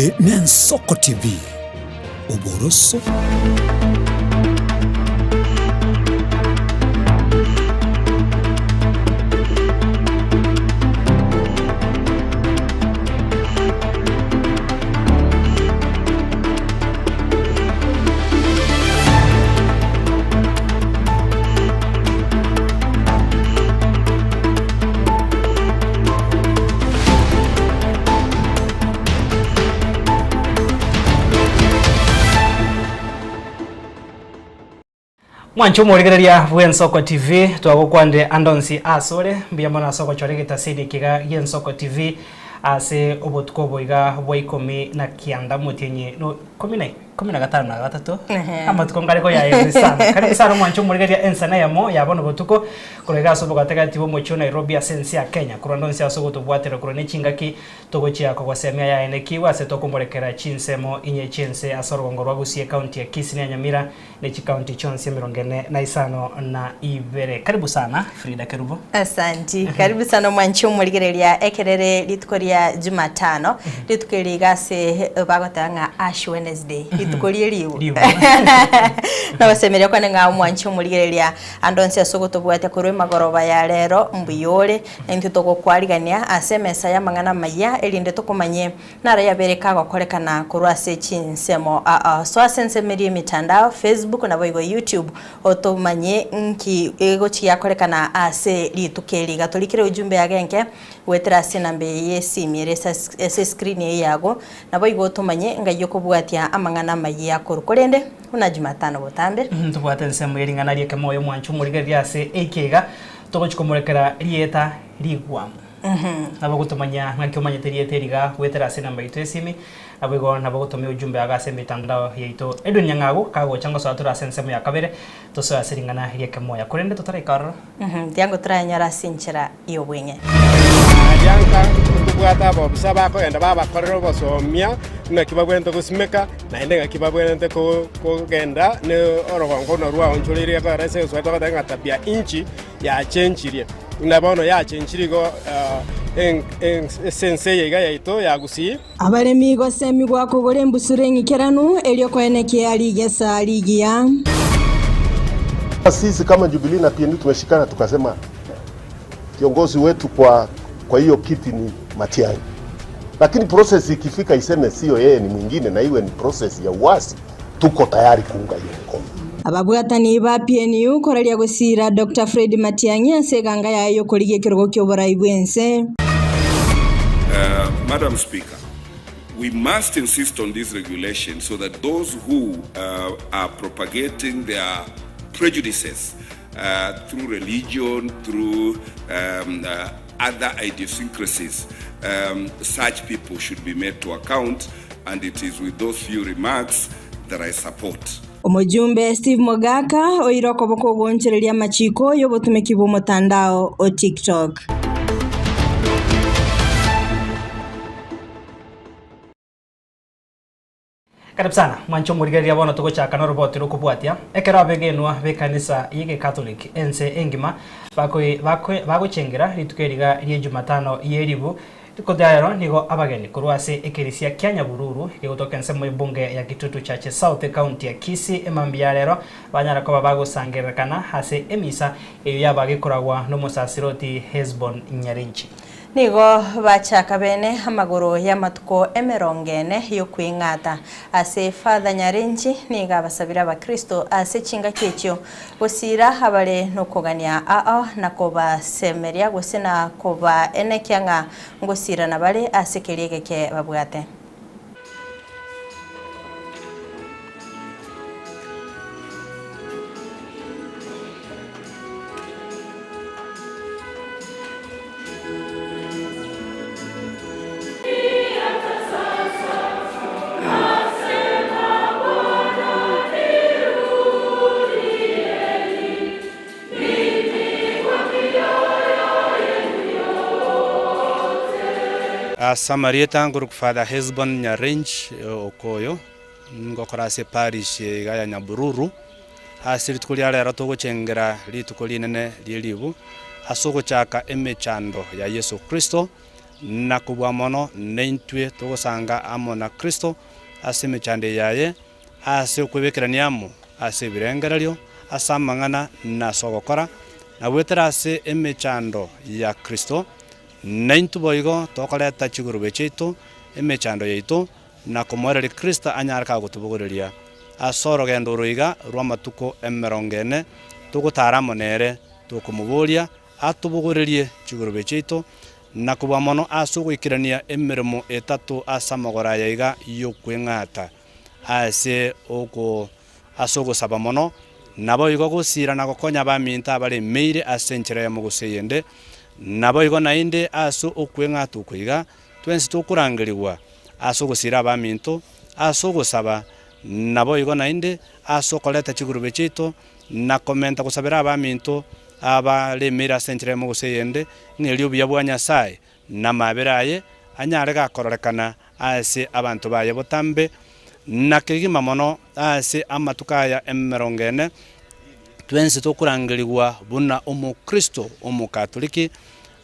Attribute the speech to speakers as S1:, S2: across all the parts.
S1: Eye Nensoko TV Uboroso. Mwancho murigereria Bwensoko TV twagokwande andonsi asore mbiyamona soko choregeta sidi kiga Yensoko TV ase obotko boiga boikomi na kianda mutenye no 15 na gatatu amatko ngareko ya yesana kari sana mwancho murigereria ensana yamo yabona botuko kurega sobo gatagati bo mocho Nairobi asensi ya Kenya kurandonsi asogo tubwatero kurone chingaki togochia ko gwasemia ya enekiwa se tokumborekera chinsemo inye chense asorongorwa gusie county ya Kisii ya Nyamira ne county chonse 45 na ibere. Karibu sana Frida Kerubo.
S2: Asante. Karibu sana mwancho murigereria ekerere litukoria Jumatano litukeriga se bagotanga Ash Wednesday litukorie liwo na basemerera kwa nga mwancho murigereria andonse asogoto bwate kurwe magoroba ya rero mbuyore enti togokwarigania asemesa ya mangana maya elinde tokomanye nara yabereka gokorekana kurwase chinsemo so asensemeri mitandao Facebook na boigo YouTube otomanye nki ego chiyakorekana ase litukeri gatolikire ujumbe yagenke wetera sinambe yesimire ese screen yago na boigo otomanye ngayoko bwatia amangana maya korukorende una Jumatano botambe
S1: tubwate nsemo yeringana lieke moyo mwancho murigereria ase ekega togochikomorekera rieta rigwamu nabagutumanya ngakimanye rieta riga wetera sinambe itesimi abigo nabagutumye ujumbe agase mitandao yeito Edwin Nyangago kago chango so atura sensemo ya kabere toso asiringana lieke moya kurende totareka
S2: tiango turanyara sinchira iyo bwenge
S3: yanka tubwata bo bisaba ko enda baba korero bosomia na kibabwente kusimeka na ende kibabwente ko genda ne orogongo no ruwa onchulire ko rese so to ga tabia inchi ya chenchirie nabono ya chenchirigo en sensei yega yaito ya gusi
S2: abaremi go semigwa kugore mbusurengi keranu elio ko eneke aligesa ligia.
S4: Sisi kama Jubilee na PNU tumeshikana tukasema kiongozi wetu kwa hiyo kiti ni Matiang'i. Lakini process ikifika iseme sio yeye ni mwingine na iwe ni process ya uasi, tuko tayari kuunga hiyo mkono.
S2: Ababwatani ba PNU koralia gusira Dr. Fred Matiang'i aseganga yayo koligie kirogo kyoborai bwense.
S5: Madam Speaker, we must insist on this regulation so that those who are propagating their prejudices through religion, through other idiosyncrasies, such people should be made to account, and it is with those few remarks that I support.
S2: Omujumbe Steve Mogaka oiroko boko gonchereria machiko yobotumeki bo mutandao o TikTok.
S1: Karibu sana mwancho murigereria bono tugochaka no roboti rukubwatia ekera begenwa be kanisa yige Catholic ense engima bagochengera litukeriga rie Jumatano yeribu kodayaro nigo abageni kurwase ekerisia Kenya bururu igotokense mu bunge ya Kitutu Church South County ya Kisii emambia rero banyara ko bagosangerekana hase emisa iyo yabagikoragwa no musasiroti Hesbon Nyarinchi
S2: nigo bachaka bene amagoro ya matuko emerongene yo kwingata ase Father Nyarinchi niga basabira abakristo ase chinga kyecho gusira abale no kugania na koba semeria gusina koba enekyanga ngusira nabale ase keriegeke babwate.
S6: Samarieta nguru Father Hesbon Nyarinchi okoyo ngokora se parish ya Nyabururu asiri tukulia lero togochengera litukuli nene lielibu asoko chaka emechando ya Yesu Kristo na kubwa mono neintwe tugusanga amo na Kristo ase emechando yaye ase okwebekiraniamo ase ebirengererio ase amang'ana na sogokora na gwetera ase emechando ya Kristo naintu boigo tokoreta chigurube chitu emechando yaitu na komoreri Kristo anyaraka gutubugureria ase orogendo roiga rwa matuko 40 tugutara monere tukumuburia atubugurerie chigurube chitu na kubwa mono ase gwikirania emirimo etatu ase amagora yaiga yokweng'ata ase ogosaba mono nabo igo gusira na gokonya baminta abare meire ase enchera ya muguseyende nabo igo nainde ase okweng'ata okuiga twensi tukurangirigwa ase ogusira abaminto ase ogosaba nabo igo nainde ase okoreta chigurube chitu na komenta gusabira abaminto abalemera ase enchera ya muguseyende ng'eri obuya bwa Nyasaye na mabere aye anyare gakororekana ase abantu baye botambe na kegima mono ase amatuka ya 40 twensi tukurangirigwa buna omukristo omukatoliki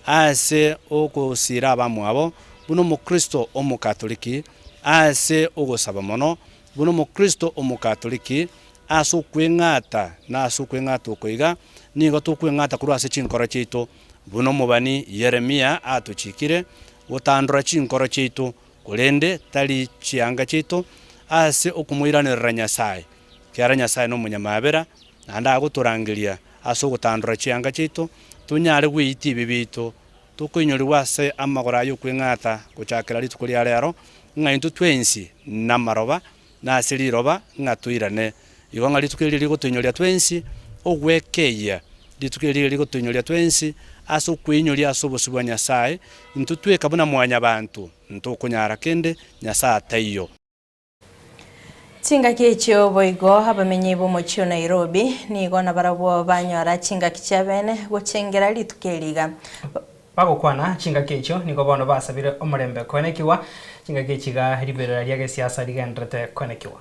S6: ase ogosira abamwabo buna omukristo omukatoliki ase ogosaba mono buna omukristo omukatoliki ase okweng'ata na ase okweng'ata okoiga nigo tukweng'ata korwa ase chinkoro chitu buna omobani Yeremia atuchikire gotandora chinkoro chitu korende tari chianga chitu ase okumuiranirira Nyasaye kiara Nyasaye no munyamabera nanda agoturangiria ase ogotandora chianga chitu tunyare gwiti bibitu tukoinyorirwa ase amagora ayo kweng'ata gochakera rituko ria rero ng'aintu twensi na maroba na ase riroba ng'atuirane igo ng'ari tukeriri gotuinyoria twensi ogwekeia ritukeriri gotuinyoria twensi ase okwinyoria ase obosi bwa Nyasaye ntutweka buna mwanya bantu ntukunyara kende Nyasaye ataiyo
S2: Chingaki ekyo boigo abamenyi bomochio Nairobi nigo na barabo banyora chingaki chabene gochengera litukeriga
S1: bagokwana chingaki ekyo nigo bono basabire omurembe konekiwa chingaki ekiga riberera ria gesiasa rigendrete konekiwa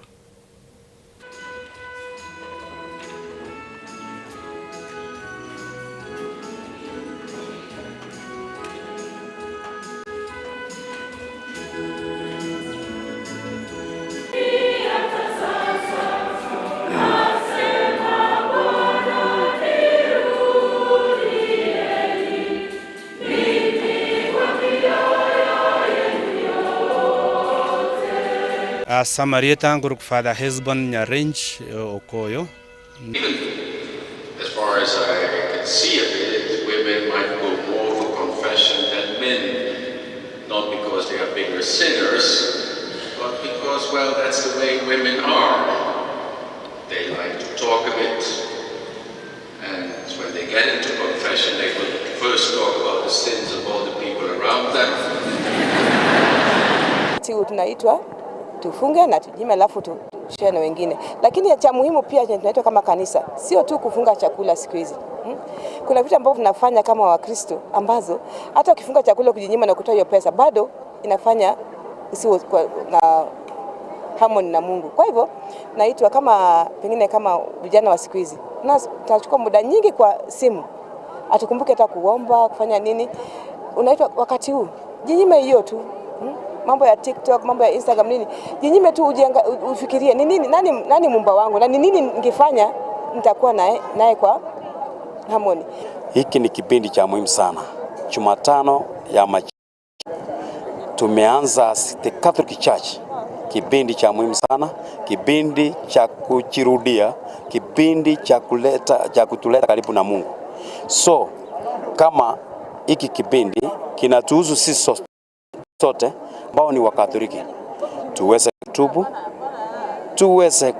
S6: Samaritan group Father Hezbon Nyarench Okoyo.
S7: As far as I can see of it, women might go more for confession than men, not because they are bigger sinners, but because, well, that's the way women are. They like to talk a bit, and when they get into confession, they will first talk about the sins of all the people around them.
S8: Tunaitwa tufunge na tujime alafu tushare na wengine, lakini cha muhimu pia tunaitwa kama kanisa sio tu kufunga chakula siku hizi. Kuna vitu ambavyo tunafanya kama Wakristo ambazo hata ukifunga chakula kujinyima na kutoa hiyo pesa bado inafanya usiwe na harmony na Mungu. Kwa hivyo naitwa kama pengine kama vijana wa siku hizi tunachukua muda nyingi kwa simu, atukumbuke hata kuomba kufanya nini. Unaitwa wakati huu jinyime hiyo tu. Mambo ya TikTok, mambo ya Instagram nini. Jinyime tu ufikirie ni nini nani Muumba wangu na ni nini ningefanya nitakuwa naye kwa harmony.
S9: Hiki ni kipindi cha muhimu sana. Jumatano ya tumeanza The Catholic Church. Kipindi cha muhimu sana, kipindi cha kujirudia, kipindi cha kutuleta karibu na Mungu. So kama hiki kipindi kinatuhusu sisi sote ambao ni Wakatoliki, tuweze kutubu, tuweze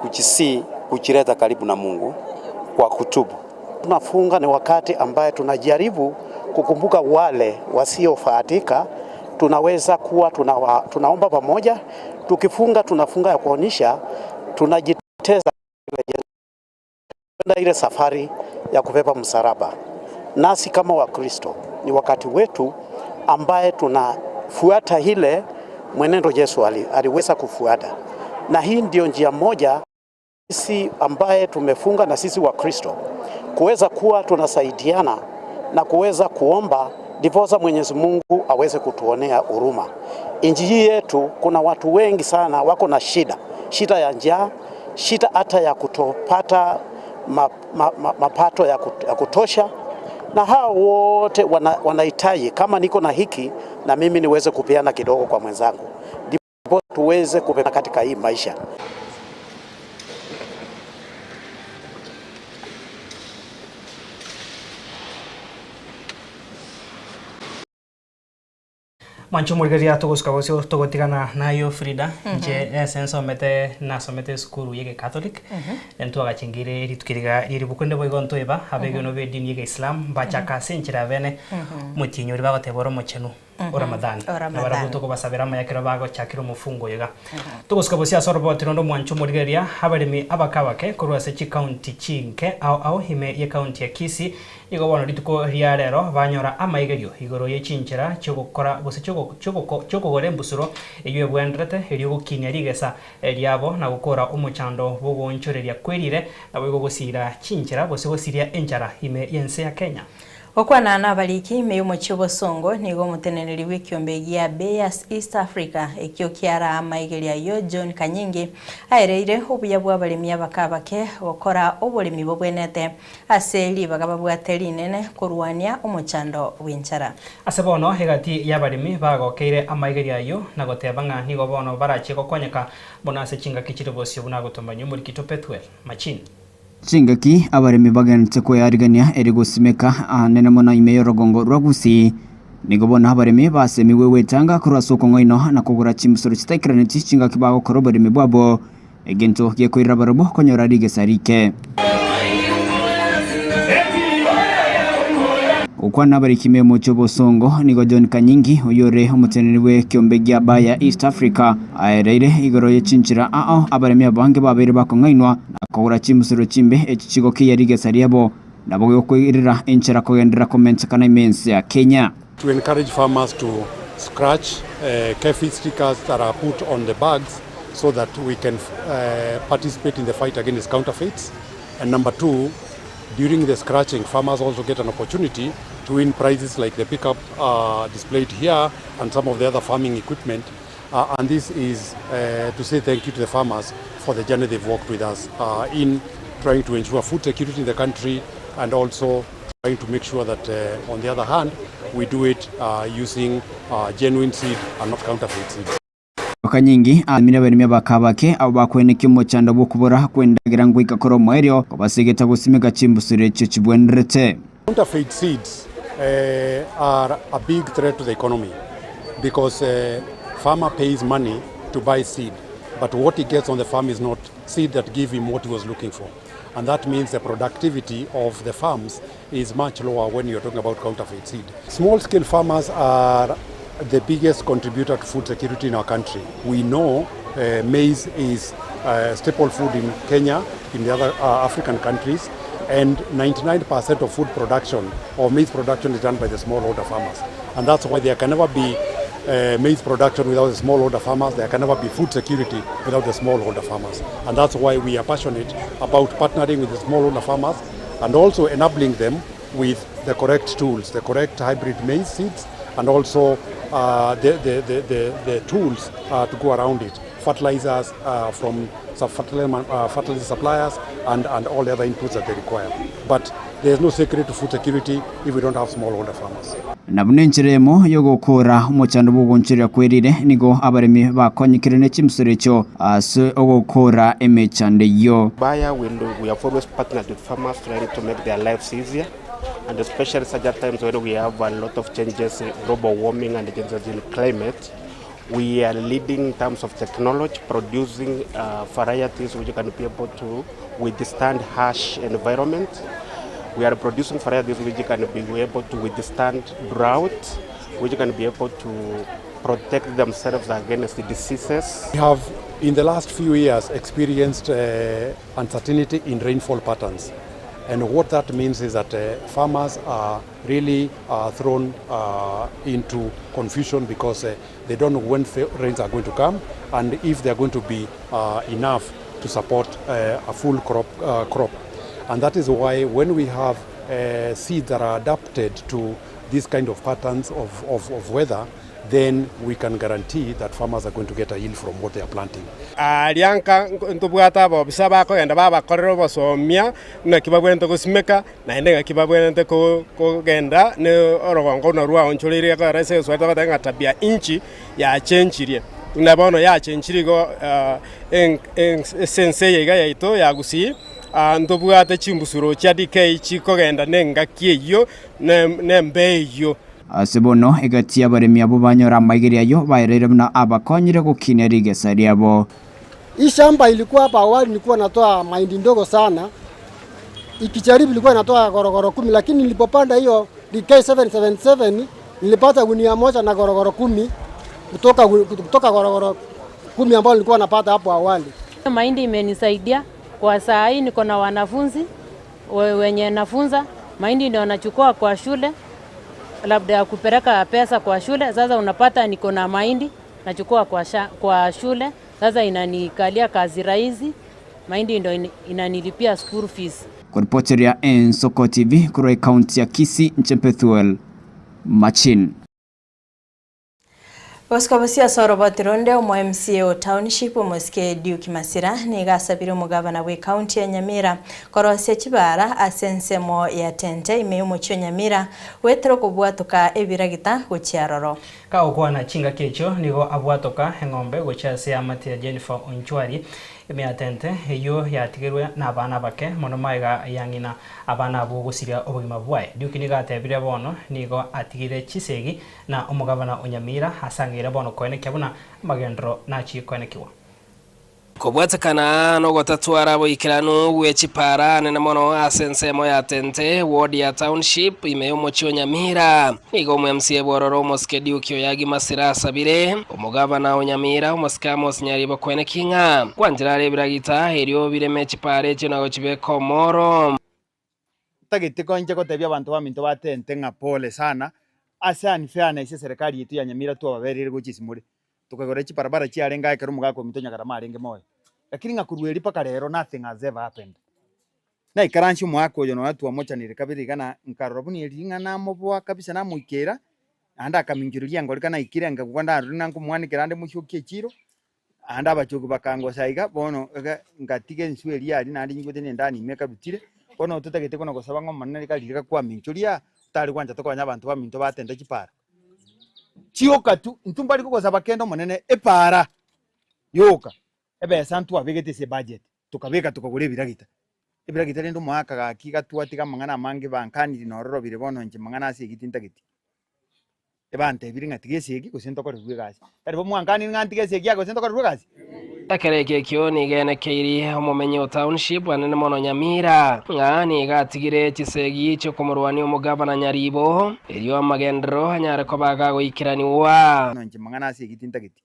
S9: kujileta karibu na Mungu kwa kutubu.
S10: Tunafunga ni wakati ambaye tunajaribu kukumbuka wale wasiofahatika. Tunaweza kuwa tunaomba pamoja, tukifunga tunafunga ya kuonyesha tunajiteza ile safari ya kubeba msalaba. Nasi kama Wakristo ni wakati wetu ambaye tunafuata ile mwenendo Yesu aliweza kufuata. Na hii ndio njia moja sisi ambaye tumefunga na sisi Wakristo kuweza kuwa tunasaidiana na kuweza kuomba ndiposa Mwenyezi Mungu aweze kutuonea huruma. Nchi hii yetu kuna watu wengi sana wako na shida ya njaa, shida hata ya kutopata mapato ya kutosha, na hao wote wanahitaji kama niko na hiki na mimi niweze kupeana kidogo kwa mwenzangu, ndipo tuweze kupeana katika hii maisha.
S1: Mancho murigeria tuguskabosio tugotigana nayo Frida nje senso mete nasomete skuru yege Catholic entu agachingire ritukiriga riri bukunde boigonto eba abege no be dini yege Islam bachaka senchira bene mutinyo ribago teboro mochenu Ramadhan barabuto ko basabira mayakira bago chakiro mufungo yega tuguskabosio sorbo tirondo Mancho murigeria abarimi abakabake kurwase chi county chinke au hime ye county ya Kisii igobona rituko ria rero banyora amaigerio igoro ye chinchira chogokora bose chogogore mbusuro eyo bwendrete eri gukinya rigesa eriabo na gukora umuchando bogonchoreria kwirire na bwo gusira chinchira bose gosiria enchara ime yense ya Kenya.
S2: Okwana na baliki meyo chibo songo nigo muteneneri w'ikiombe gya Bayas East Africa ekyo kiara amaigeria yo John Kanyingi aireire obuya bwa balimi abakabake okora obolimi bobwenete aseli bagaba bwateri nene kurwania umuchando w'inchara
S1: asebono hegati ya balimi bagokeire amaigeria yo na gotebanga nigo bono barache gokonyeka bonase chinga kichiribosyo buna gotombanyo muri kitopetwe machine
S11: Chingaki abarimi baganitse ko yarigania eri gusimeka nene mona imeyo rogongo rwagusi nigobona abarimi basemiwe wetanga kurasoko ngoino na kugura chimusoro chitaikraneti chingaki bago korobarimi bwabo egento giye koira barabo konyora rigesarike ukwana barikime mocho bosongo nigo John Kanyingi uyore umuteneri we kiombe gya Baya East Africa aereire igoro ye chinchira abaremi abange babere bakongainwa akora chimusoro chimbe echichigo kiyarigesariabo nabo yokwirira enchera kogendera comments kana immense ya Kenya
S12: to encourage farmers to scratch KEFI stickers that are put on the bags so that we can participate in the fight against counterfeits. And number two, during the scratching, farmers also get an opportunity to win prizes like the pickup displayed here and some of the other farming equipment. And this is to say thank you to the farmers for the journey they've walked with us in trying to ensure food security in the country and also trying to make sure that on the other hand, we do it using genuine seed and not counterfeit seed.
S11: Kanyingi amina barimi bakabake abo bakweneke mu cyando bwo kubura kwendagira ngo ikakoro mwerio basigeta gusimika chimbusire cyo kibwenrete.
S12: Counterfeit seeds are a big threat to the economy because farmer pays money to buy seed, but what he gets on the farm is not seed that give him what he was looking for. And that means the productivity of the farms is much lower when you're talking about counterfeit seed. Small-scale farmers are the biggest contributor to food security in our country. We know maize is staple food in Kenya, in the other African countries, and 99% of food production or maize production is done by the smallholder farmers. And that's why there can never be maize production without the smallholder farmers. There can never be food security without the smallholder farmers. And that's why we are passionate about partnering with the smallholder farmers and also enabling them with the correct tools, the correct hybrid maize seeds, and also the tools to go around it, fertilizers from fertilizer suppliers and all the other inputs that they require. But there's no secret to food security if we don't have smallholder farmers.
S11: Nabunenchiremo yogokora umuchando bugonchira kwerire nigo abaremi bakonyikirene chimsurecho ase ogokora emechande yo.
S13: Baya we have always partnered with farmers trying to make their lives easier. And especially such at times when we have a lot of changes in global warming and changes in climate, we are leading in terms of technology, producing varieties which can be able to withstand harsh environment. We are producing varieties which can be able to withstand drought, which can be able to protect themselves against the diseases.
S12: We have, in the last few years, experienced uncertainty in rainfall patterns. And what that means is that farmers are really thrown into confusion because they don't know when rains are going to come and if they are going to be enough to support a full crop. And that is why when we have seeds that are adapted to this kind of patterns of weather, then we can guarantee that farmers are going to get a yield from what they are planting.
S3: Alianka ntubwata abo bisaba ko enda baba korero bosomia na kibabwente kusimeka na endenga kibabwente ko genda ne orogongo na ruwa oncholiria ka rese swata batanga tabia inchi ya chenchirie nabono ya chenchirigo en sensei yiga yaito ya gusi ntubwata chimbusuro cha DK chiko genda nenga kieyo ne mbeyo
S11: Asibono igatia baremi abo banyora maigiri ayo bairere na abakonyire gukinera igesa riabo.
S14: Hii shamba ilikuwa hapa awali nilikuwa natoa mahindi ndogo sana. Ikijaribu ilikuwa inatoa gorogoro 10, lakini nilipopanda hiyo DK777 nilipata gunia moja na gorogoro 10 kutoka gorogoro 10 ambao nilikuwa napata hapo awali.
S15: Mahindi imenisaidia kwa saa hii niko na wanafunzi wenye nafunza mahindi ndio wanachukua kwa shule. Labda ya kupeleka pesa kwa shule, sasa unapata niko na mahindi nachukua kwa shule, sasa inanikalia kazi rahisi, mahindi ndio inanilipia school fees.
S11: Kwa ripoti ya Ensoko TV kutoka kaunti ya Kisii, Nchempethuel Machin.
S2: Waskabasia Sorobotironde umo MCA Township umuske Duke Masira ni gasabire umugabana we county ya Nyamira korose kibara asensemo ya tente imeyumo cyo Nyamira wetero kubwatuka ebiragita kucyaroro
S1: ka ukwana chinga kecho nigo abwatoka engombe gochase amati ya Jennifer Onchwari imiatente iyo yatigirwe n'abana bake mono maiga yangina abana abo gusiria obugima bwae Duke ni gatebire bono nigo atigire Chisegi na umugabana Onyamira hasangira bono kwene kyabuna magendro nachi kwene kiwa
S16: Kobwatakana no gotatwara abo ikirano wechipara nena mono asensemo ya tente ward ya township imeyomo cyo Nyamira nigo mu MCA bororo moskedi ukyo yagi Masira sabire umugabana Onyamira umoskamos nyaribo kwene kinga kwanjira rebiragita heryo bireme chipare cyo nago chibe komoro
S17: tagitiko nje ko tebya abantu baminto batente nga pole sana asa ni fairness serikali yetu ya Nyamira tu ababerere gochisimure tukagora chiparabara chiarenga ekero mugako mitonya karama arenge moyo lakini ngakurueri paka rero nothing has ever happened na ikaranshi mwako yo no watu amochanire kabiri kana nkarobuni ringa na mobwa kabisa na muikera anda akamingiruria ngori kana ikirenga kwanda rina nkumwanikira ande mushukie chiro anda abachoku bakango saiga bono ngatige nsweri ari nandi nyigute ndani meka rutire bono tutagete kono gosaba ngomana kalirika kwa minchuria tari kwanja tokonya abantu baminto batenda chipara chioka tu ntumbali kukoza bakendo monene epara yoka ebe santu abegete se budget tukabeka tukagure biragita ibiragita rendo mwaka gakika tuatika mangana mange bankani rinororo bire bono nje mangana ase gitintagiti ebante biringa tigesegi kusento ko rugasi kari bo mwankani ngantigesi yako kusento ko rugasi
S16: Takereke kioni gene keiri umumenye township anene mono Nyamira ngani gatigire Chisegi cyo kumurwani umugabana Nyaribo eriyo amagendro anyare ko bagago ikiraniwa
S17: nje mangana ase gitintagiti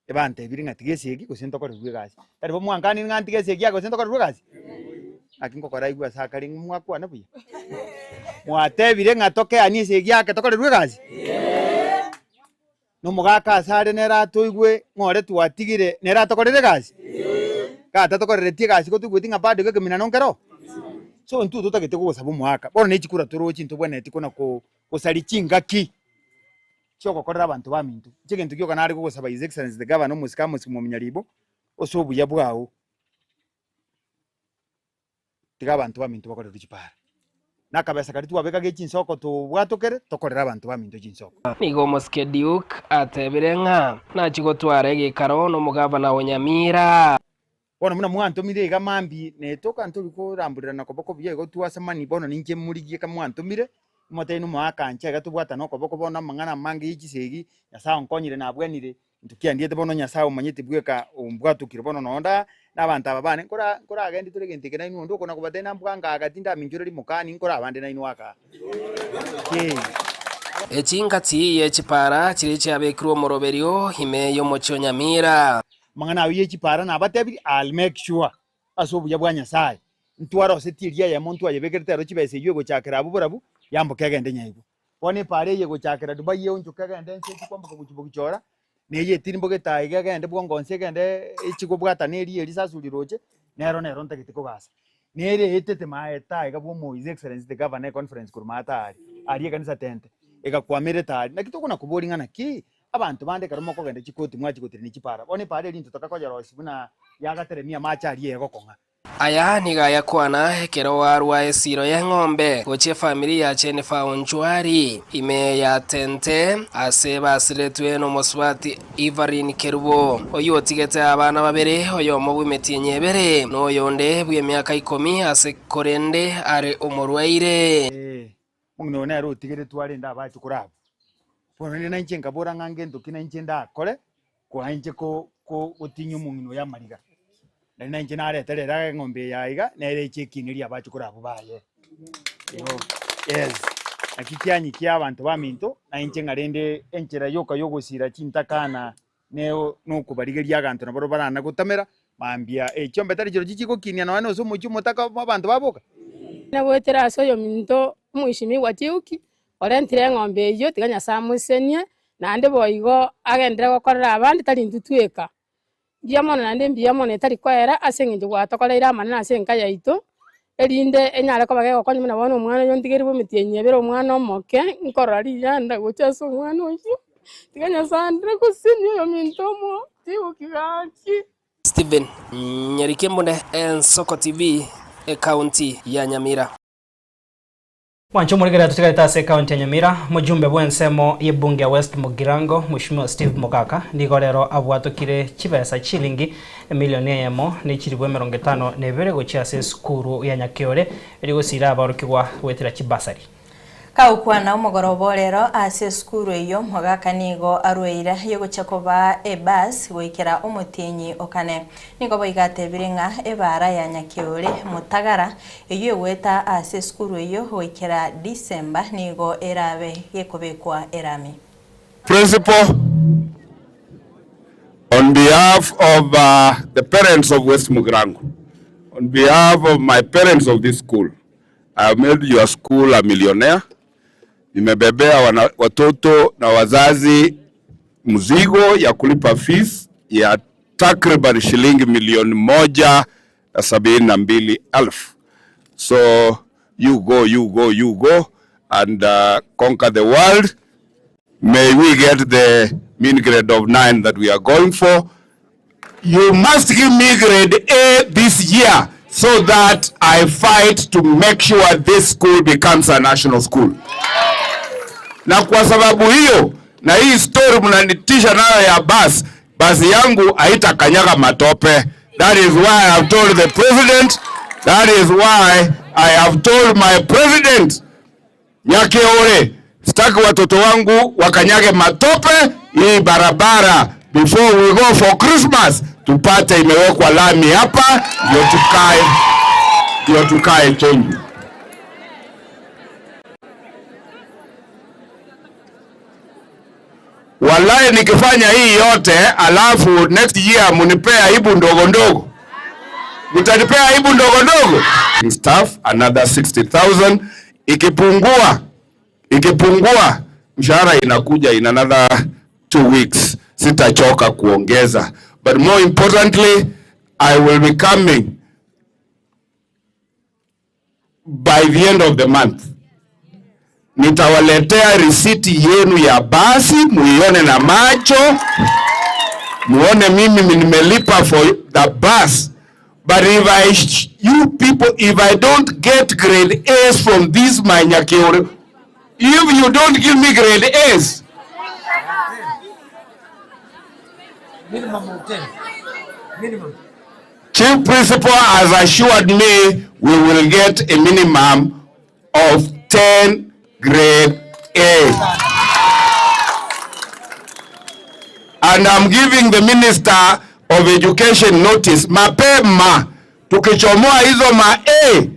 S17: ebante biringa tigesegi kusento ko rugasi kari bo mwankani ngantigesi yako kusento ko rugasi akingo koraigwa sakari mwakwa nabuya mwatebire ngatoke anisegi yake tokore rugasi no mugaka asare nera tuigwe ngore twatigire nera tokorere gasi ka tatokorere tigasi ko tugwe tinga bado ke mina nonkero so ntu tutagete ko sabu mwaka bono nechikura turochi ntu bwana etikona ko sali chingaki choko korera abantu bamintu chikintu kyo kanari ko saba his excellence the governor musikamos mu Nyaribo osobu yabwawo tiga abantu bamintu bakorera chipara nakabesa kari tuwabeka gechinsoko tubwatokere tokorera abantu baminto chinsoko
S16: nigo moskediuk atebirenga nachigotware gikaro no mugabana Onyamira
S17: bono muna mwanto mire gamambi netoka ntuliko ramburira nakoboko biye go tuwasamani bono ninje murigie kamwanto mire moteno mwaka nche gatubwata no koboko bono mangana mangi ichisegi yasa onkonyire nabwenire ntukiandiete bono nyasa umanyete bweka umbwatukire bono nonda n'abantu ababane nkora agende turegente kena inu ndoko nakubatena mbwanga agatinda minjureri mukani nkora abande na inu waka
S16: echingati yechipara chiriche abekiro moroberio hime yo mocho Nyamira
S17: mangana wiye chipara na batebi I'll make sure asobu yabwanya sai ntwaro setiria ya muntu ayebekerte ro chibese yego chakira abuburabu yamboke agende nyaibo bone pare yego chakira dubai yo nchuka agende nse kwambuka kuchibogchora neye tirimbo getaiga gende bwongonse gende ichiko bwata neri elisasuliroje nero ntagitiko gasa nere etete maeta iga bwo his excellence the governor conference kurmata ari ari kanisa tente igakwamire tari na kitu kuna kuboringana ki abantu bande karomo ko gende chikoti mwachi gutiri ni chipara bone pare lintu tokakojera osibuna yagateremia macha ari ego konga.
S16: Aya ni gaya kwana kero warwa esiro ya ng'ombe goche familia chene fa onchwari ime ya tente aseba asiletwe no Moswati Ivarin Kerubo oyo tigete abana babere oyo mobumeti nyebere no yonde bwe myaka 10 ase korende are omorwaire
S17: mungno na ro tigere tware nda bacu kurabo porone na nchenga bora ngange ndukina ncenda kore ko anje ko otinyo mungno ya mariga na nje na reterera ng'ombe yaiga na ere chekiniria bacu kurabo baye yes akikyanyi kya abantu baminto na nje ngarende enchera yoka yogosira chintakana neo no kubarigeria aganto na boro barana gutamera mambia chombe tari jiro chichiko kinia na wane osomo chumotaka abantu baboka
S18: na gwetera so yo minto mwishimi watiuki orentire ng'ombe iyo tiganya samusenie na ande boigo agendera gukorera abandi tari ntutweka biamona nande biamona tari kwera asenginje gwatokoreira amana asenka yaito erinde enyara ko bagego konyu na bona umwana yo ndigeri bumitie nyebera umwana omoke nkorari yanda gucheso umwana uyu tiganya sandre kusinyo yo mintomo tiukigachi.
S16: Steven Nyarikembonde, Ensoko TV, county ya Nyamira.
S1: Wancho murigera tutikalitase county ya Nyamira, mujumbe bwensemo y'ebunge ya West Mugirango, Mheshimiwa Steve Mugaka, nigo rero abwatukire chibesa chilingi milioni yemo ni chiribwe 52 gochiase skuru ya Nyakiore erigosira abarukirwa wetira chibasari.
S2: Kaukwana umugorobo rero ase skuru iyo Mugaka nigo arweira yogocha koba ebus goikera umutinyi okane nigo boigate birenga ebara ya Nyakiore Mutagara iyo weta ase skuru iyo goikera December nigo erabe yekobekwa erami.
S5: Principal, on behalf of the parents of West Mugirango, on behalf of my parents of this school, I have made your school a millionaire. Nimebebea watoto na wazazi mzigo ya kulipa fees ya takriban shilingi 172,000. So you go and conquer the world. May we get the mean grade of 9 that we are going for. You must give me grade A this year so that I fight to make sure this school becomes a national school. Na kwa sababu hiyo na hii story mnanitisha nayo ya basi yangu haitakanyaga matope. That is why I have told the president, that is why I have told my president Nyakiore, sitaki watoto wangu wakanyage matope hii barabara. Before we go for Christmas tupate imewekwa lami hapa ndio tukae change. Wallahi nikifanya hii yote alafu next year munipea aibu ndogo ndogo. Mtanipea aibu ndogo ndogo. Staff another 60,000 ikipungua mshahara inakuja in another 2 weeks. Sitachoka kuongeza. But more importantly, I will be coming by the end of the month. Nitawaletea risiti yenu ya basi, muione na macho, muone mimi nimelipa for the bus. But if I don't get grade A's from this my Nyakiore, if you don't give me grade A's,
S19: minimum.
S5: Chief Principal has assured me we will get a minimum of 10 grade A. And I'm giving the Minister of Education notice, mapema tukichomoa hizo ma A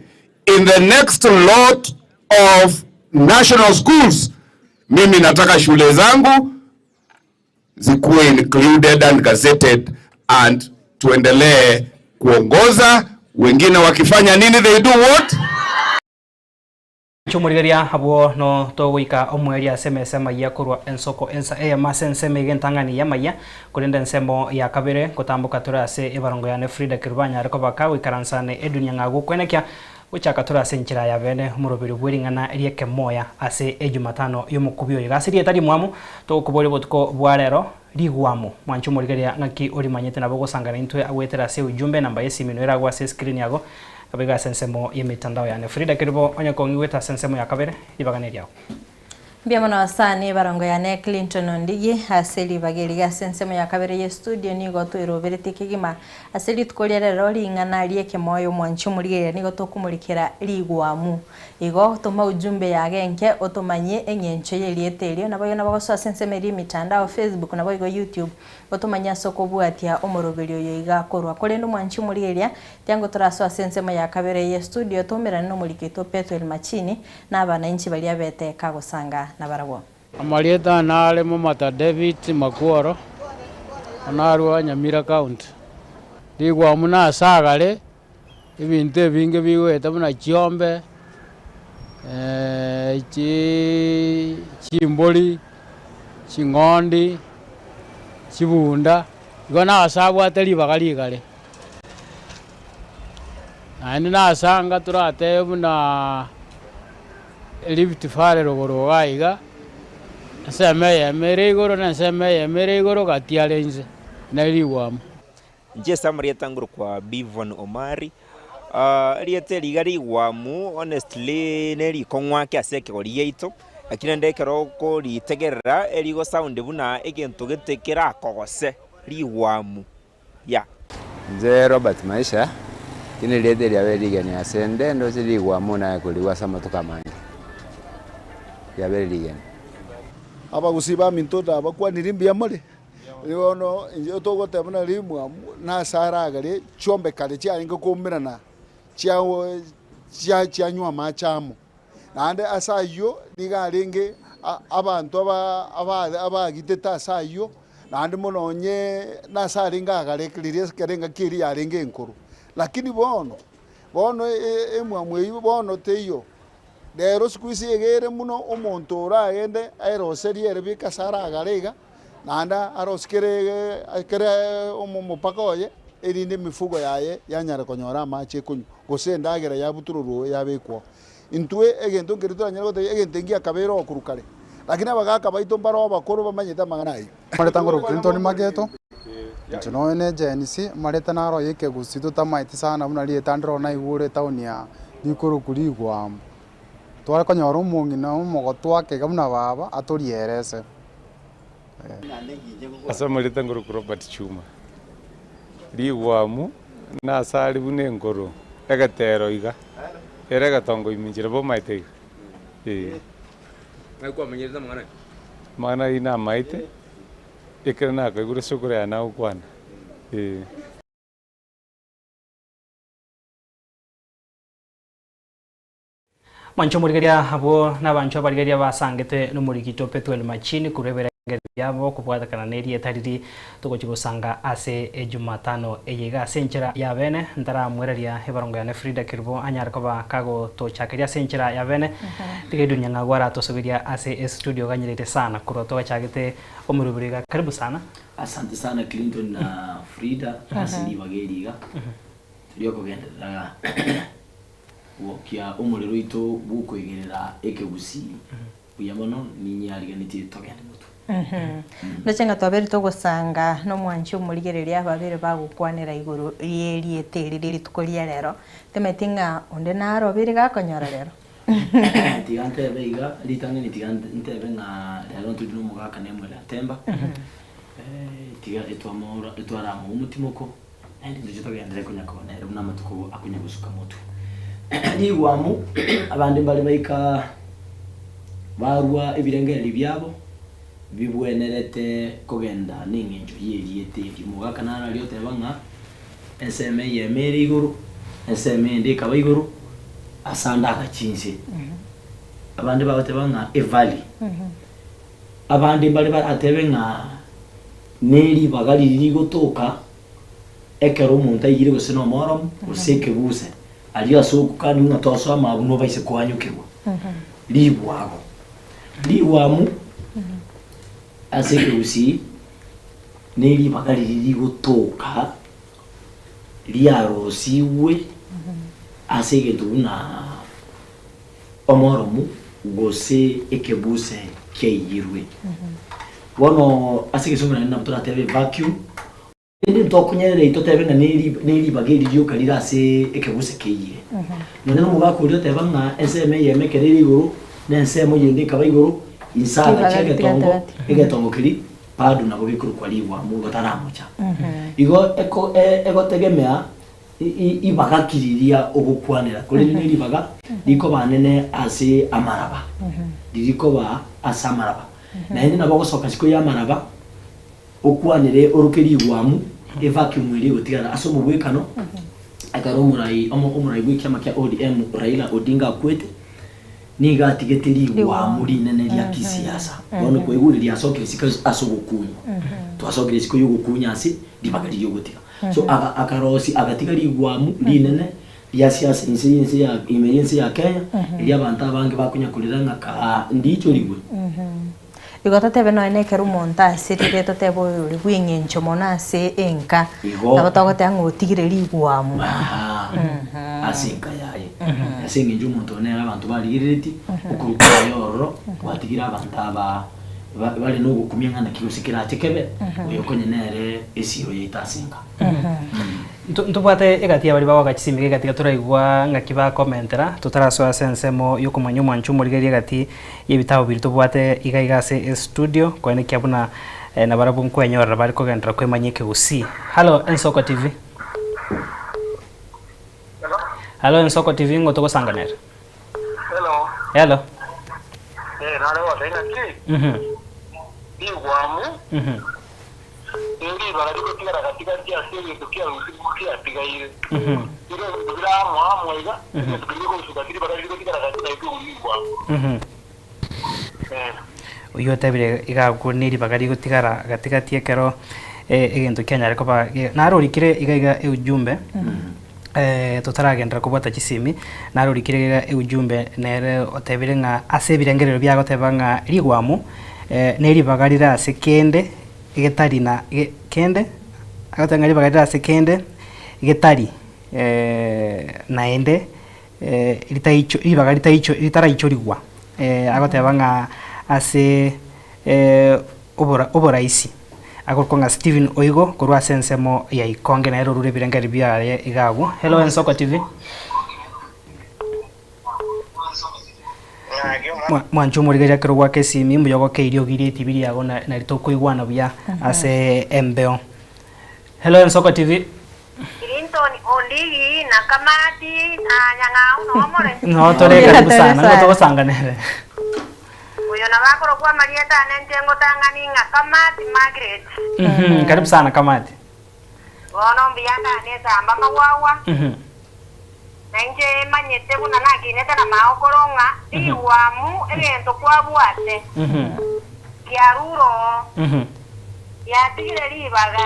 S5: in the next lot of national schools. Mimi nataka shule zangu zikuwe included and gazetted and tuendelee kuongoza. Wengine wakifanya nini, they do what?
S1: Chumurigeria habo no towika omweria sema ya kurwa ensoko ensa masense megentangani ya maya kurenda nsemo ya kabere kutambuka turase ebarongo ya Frida Kirwanya ariko baka wikaransane edunya ngagu kwenekya uchaka turasenchira ya bene umurobiri bwiringana erieke moya ase ejumatano yomukubio igasiri etari mwamu tokubori botko bwarero ligwamu mwancho murigeria ngaki ori manyete nabo gosangana intwe awetera se ujumbe namba yesimino era gwa se screen yago abega sensemo yemitandao ya Frida Keribo onyakongi weta sensemo ya kabere ibaganeria
S2: Biamono asani barongo ya Clinton Ondigi aseli bageliga sensemo ya kabere ye studio ni goto iroberete kigima aseli tukolera roli ngana lieke moyo mwancho murigeria ni goto kumulikira ligwamu igo toma ujumbe ya genke otomanye enyencho yelieterio nabayo nabagoso sensemo eri mitandao Facebook nabayo YouTube otomanya soko bwatia omoroberio yiga korwa kolendo mwancho murigeria tyango turaso sensemo ya kabere ye studio tomera no mulikito Petro Machini na abana inchi bali abete kagosanga na baragwo
S20: amalieta nale Mumata David Makuoro onarwa Nyamira County ligwa muna sagale ibinte binge biweta muna Chiombe Chimboli Chingondi Chibunda igona asabwa ateli bagaligale andi nasanga turate muna Lift fare rogoro gaiga semeye merigoro na semeye merigoro gatialenze na liwam
S21: nje samarieta nguru kwa Bivon Omari riete ligari wamu honestly neri kongwake aseke oriyeito akina ndekero ko ritegerera erigo sound buna egento getekera kogose liwamu ya
S22: nje Robert Maisha kini riete liaberigani asende ndo zili wamu na kuliwa sama tukamanya ya berigani
S23: abagusiba mintoda abakwa nirimbia mole yono inje togote bana rimwa na saragale chombe kale cyaringa kumirana cyanywa macamo nande asayo nigarenge abantu abagiteta asayo nande mononye nasaringa garekiririe kerenga kiri yarenge enkuru lakini bono emwamwe bono teyo Dero squeeze egere muno omonto uragende aeroseri erebika sara agarega nanda aroskere akere omupaka oye erinde mifugo yaye yanyara konyora amache kunyu gosenda agera yabutururu yabekwo intwe egento ngirito nyara gote egente ngia kabero okurukare lakini abagaka baito mbaro bakuru bamanyeta magana ayo
S24: mareta ngoro Clinton Mageto Chino ne jenisi mareta naro yeke gusito tamaiti sana muna lietandro na igure taunia nikuru kurigwa twara konyora umungi na umugo twake gamuna baba aturierese
S25: asamarita ngoro Robert Chuma ligwamu na sali bune ngoro egatero iga erega tongo iminjira bo maite
S26: ngakwa menyereza
S25: mana ina maite ikena ka igure sokore ya na ukwana
S1: Mancho murigeria abo nabancho barigeria basangete no murikito Petro Machini kurebera yabo kubwata kananeri etariri tukokigosanga ase ejumatano eyiga senchera ya bene ndara mwereria hebarongo ya Frida Keribo anyar koba kago to chakeria senchera ya bene tigedunya ngagwara to subiria ase studio ganyerete sana kuroto gachagete omurubiriga karibu sana.
S27: Asante sana Clinton na Frida asili bageriga tulioko gendera wokia umuriro ito bukwegerera ekegusi buyamono ninyariganiti togende mutu
S2: ndachenga twabere togosanga no mwancho murigereria babere bagukwanira iguru rieteri riri tukoria rero temetinga onde naro biri gakonyora rero
S27: tigante beiga litane ni tigante ntebe na rero tudino mugaka nemwe la temba tiga etwamora etwaramo umutimoko ndi tugende kunyakona rero namatuko akunyagusuka mutu ligwamu abandi bali baika barwa ebirengeri byabo bibwenerete kogenda ningenjo yeriete mugaka nara lyo tebanga eseme yemere iguru eseme ndika bayiguru asanda akachinse abandi babatebanga evali abandi bali baratebenga neri bagali ligotoka ekero umuntu ayire gose no morom useke buse ali asuku kandi unatosa mabuno baise kwanyukirwa libwago liwamu aseke usi neri bagali ligotoka liarosiwe asige tuna omoromu gose ekebuse keyirwe wono asige sumuna na mtola tebe vacuum ndi tokunyere itotebe nga neri bageri ryo kalira ase ekebuse keyire none mu bakuri tebe nga eseme yemekereri iguru nensemo yende kabayiguru insala cheke tongo egetongo kiri padu na bobikuru kwaliwa mu gotaramucha igo eko tegemea ibagakiriria ogukwanira kuri neri baga liko banene ase amaraba diriko ba ase amaraba na indi nabo gosoka siko ya amaraba okwanire orukeri igwamu evacuum iri gotigara aso mu bwekano agaro murai omurai bwikya makya ODM Raila Odinga kwete niga tigeteri wa muri nene ya kisiasa bono kweguriria asokire siko asogokunya twasokire siko yogokunya ase dibagari yogotika so akarosi agatigari gwamu linene ya siasa insi ya emergency ya Kenya ili abantu abange bakunya kuriranga ka ndicho ligwe
S2: igota tebe no enekera umonta sirire totebo uri gwinyencho monase enka tagotogote angotigire ligwamu
S27: asinka yaye asinga njo umuntu ne abantu barigireti ukuruka yororo watigira abantu aba bali no gukumya ngana kirusikira tekebe uyokonye nere esiro yitasinga
S1: ntubwate egatia bari bawa gachisimike gatika turaigwa ngakiba commentera tutarasoa sensemo yokumanya mwanchu murigeria gati yebitabo biri tubwate igaigase studio kwene kyabuna na barabu nkwenyorera bari kogendera kwemanyike gusi. Hello Ensoko TV. Hello Ensoko TV ngotoko sanganera.
S4: Hello.
S1: Hello.
S4: Nale wa tena ki? Igwamu. Ndi bala diko tigara katika kia siri tukia usibukia tigaire. Iro bila mwa iga. Tukiko usukatiri bala diko tigara katika igwamu.
S1: Uyo tabire igakuniri bagari gutigara katika tiekero egento Kenya ariko ba narurikire igaiga ujumbe tutaragendera kubata kisimi narurikire ujumbe nere otebire nga asebirengerero byago tebanga rigwamu neri bagarira sekende igetari na kende agatangari bagarira sekende igetari naende litaicho ibagari taicho litaracho rigwa agotebanga ase oboraisi akorkonga Steven Oigo kurwa sensemo ya ikonge na ero rure birengari bya igagu. Hello Ensoko TV. Mwanchu murigeria kirwa kesimi muyogo keirio giri tibiri yago na litoko igwana bya ase embeo. Hello Ensoko TV.
S6: Clinton Ondigi na kamati na nyang'au no more.
S1: No tore karibu sana ngotoko sanganere.
S6: Uyo na bakoro kwa Marieta nentengo tangani nga kamati Margaret.
S1: Karibu sana kamati.
S6: Wono mbiyanga neza amba mawawa. Na nje manyete kuna nagi neta na maokoronga iwamu egento kwa bwate. Kiaruro. Ya tigire libaga.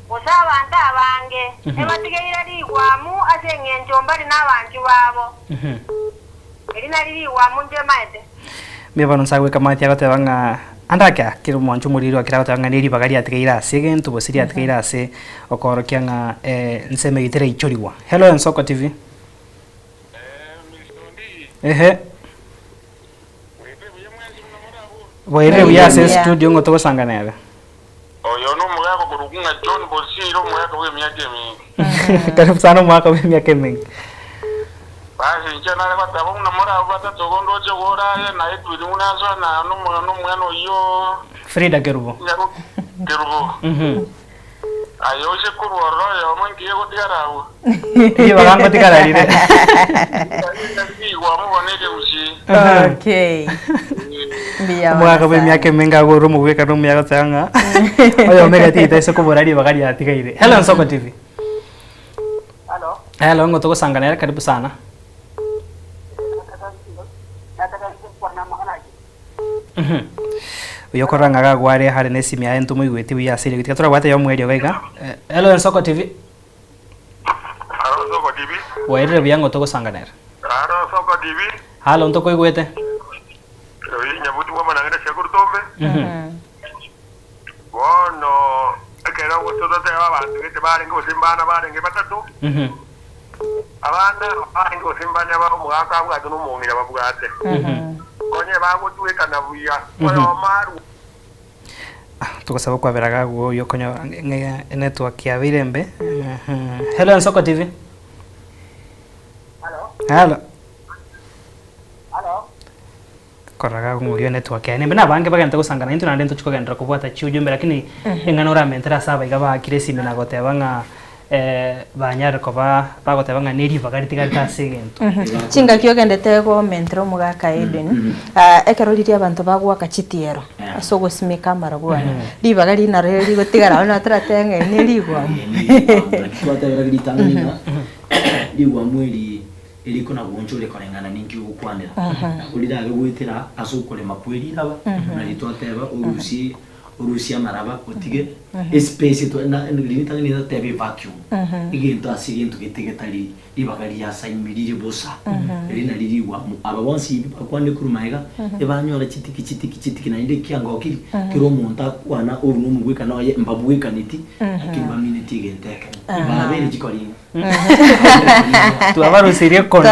S6: Usaba anta abange ebatigire liwamu asengenjo mbali n'abantu babo. Elina liwamu nje maete.
S1: Mebano sagwe kamati agatebanga andaka kiro mwanchu muriro akiragatanga neri bagari atikeira segen tubosiri atikeira se okorokyanga nseme gitere ichoriwa. Hello Ensoko TV. Waire uyase studio ngotoko sanganera.
S4: Oyo no mugako kurukunga John Bosiro mugako we myake mingi.
S1: Karibu sana mwaka we myake mingi.
S4: Basi njana le batabo una mora bata togondo je gora na eturi unazo na no mwano yo
S1: Frida Gerubo.
S4: Gerubo. Ayo se kurwaro yo mangi yego tigarawo.
S1: Iyo bagango tigararire.
S4: Wa mu boneke ushi.
S2: Okay. Biya.
S1: Mwaka we myake menga go rumu we karumu ya gatanga. Oyo mega tita eso kuborari bagari atigaire. Hello Ensoko TV.
S6: Hello.
S1: Hello ngotoko sanganera karibu sana. Uyo koranga gware hari nesimi ya entumu igweti bya sire gitika turabwate yo mwerio gaiga. Hello Ensoko TV.
S4: Hello Ensoko TV.
S1: Waire byango toko sanganera.
S4: Hello Ensoko TV.
S1: Hello ntoko igwete.
S4: Oyi nyabutu wa manangena shakurtombe. Wono ekera ngo todo te baba ngete bare ngo simbana bare nge batatu. abana andi osimbanya ba mwaka bwa tuno mumira babwate konye bagutuika na buya kwa maru
S1: tukasaba kwa beraga go yo konyo network ya Birembe. Hello Nsoko TV. Hello. Koraga nguriyo network ya nembe nabange bagenda gusangana into na ndento chikogendera kubwata chiujumbe lakini engano uramentera saba igaba kiresi mina goteba nga banyare ko bagoteba nga neri bagari tigata segento
S2: chinga kyogendete go mentero mugaka Eden ekaroliria abantu bagwa kachitiero asogo simika maragwana libagari na reri gotigara na tratenge nerigwa
S27: twatera gritanga ligwa mweli eliko na gonchole konengana ninki ukwanira ulira gwetera asukole mapweli raba na litwateba urusi amaraba otige space to na limita ni da tebe vacuum igento asiginto gitegetali libagari ya sayimirire bosa rina liriwa ababonsi bakwande kurumaiga ebanyora chitiki na inde kyango kiri kiro monta kwana ubu numugweka na ye mbabweka niti kimba minute genteka babere chikolinga
S1: tu abarusirie kondo